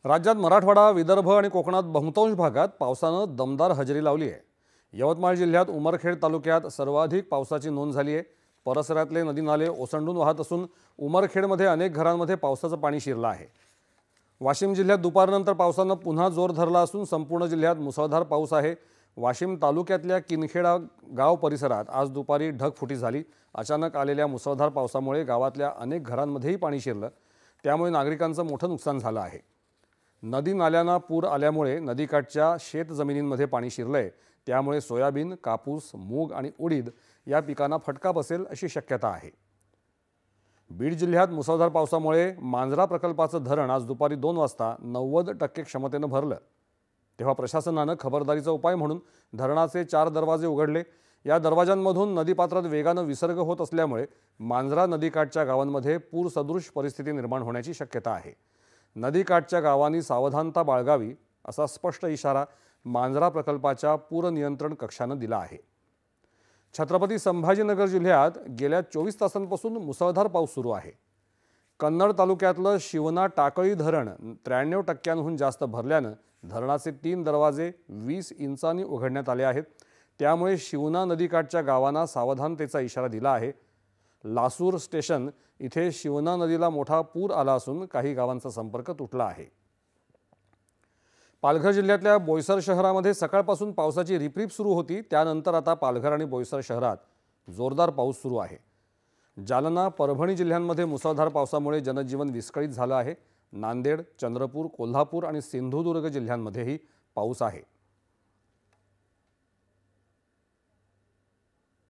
राज्यात मराठवाडा, विदर्भ आणि कोकणात बहुतांश भागात पावसानं दमदार हजेरी लावली आहे। यवतमाळ जिल्ह्यात उमरखेड तालुक्यात सर्वाधिक पावसाची नोंद झाली आहे। परिसरातले नदी नाले ओसंडून वाहत असून उमरखेडमध्ये अनेक घरांमध्ये पावसाचं पाणी शिरलं आहे। वाशिम जिल्ह्यात दुपारनंतर पावसानं पुन्हा जोर धरला असून संपूर्ण जिल्ह्यात मुसळधार पाऊस आहे। वाशिम तालुक्यातल्या किनखेडा गाव परिसरात आज दुपारी ढगफुटी झाली। अचानक आलेल्या मुसळधार पावसामुळे गावातल्या अनेक घरांमध्येही पाणी शिरलं, त्यामुळे नागरिकांचं मोठं नुकसान झालं आहे। नदी नाल्यांना पूर आल्यामुळे नदीकाठच्या शेत जमिनींमध्ये पाणी शिरलंय, त्यामुळे सोयाबीन, कापूस, मूग आणि उडीद या पिकांना फटका बसेल अशी शक्यता आहे। बीड जिल्ह्यात मुसळधार पावसामुळे मांजरा प्रकल्पाचं धरण आज दुपारी 2 वाजता 90% क्षमतेनं भरलं, तेव्हा प्रशासनानं खबरदारीचा उपाय म्हणून धरणाचे 4 दरवाजे उघडले। या दरवाजांमधून नदीपात्रात वेगानं विसर्ग होत असल्यामुळे मांजरा नदीकाठच्या गावांमध्ये पूरसदृश परिस्थिती निर्माण होण्याची शक्यता आहे। नदीकाठच्या गावांनी सावधानता बाळगावी असा स्पष्ट इशारा मांजरा प्रकल्पाच्या पूर नियंत्रण कक्षानं दिला आहे। छत्रपती संभाजीनगर जिल्ह्यात गेल्या 24 तासांपासून मुसळधार पाऊस सुरू आहे। कन्नड तालुक्यातलं शिवना टाकळी धरण 93%हून जास्त भरल्यानं धरणाचे 3 दरवाजे 20 इंचांनी उघडण्यात आले आहेत, त्यामुळे शिवना नदीकाठच्या गावांना सावधानतेचा इशारा दिला आहे। लासूर स्टेशन इथे शिवना नदीला मोठा पूर आला असून काही गावांचा संपर्क तुटला आहे। पालघर जिल्ह्यातल्या बोईसर शहरामध्ये सकाळपासून पावसाची रिपरिप सुरू होती, त्यानंतर आता पालघर आणि बोईसर शहरात जोरदार पाऊस सुरू आहे। जालना, परभणी जिल्ह्यांमध्ये मुसळधार पावसामुळे जनजीवन विस्कळीत झालं आहे। नांदेड, चंद्रपूर, कोल्हापूर आणि सिंधुदुर्ग जिल्ह्यांमध्येही पाऊस आहे।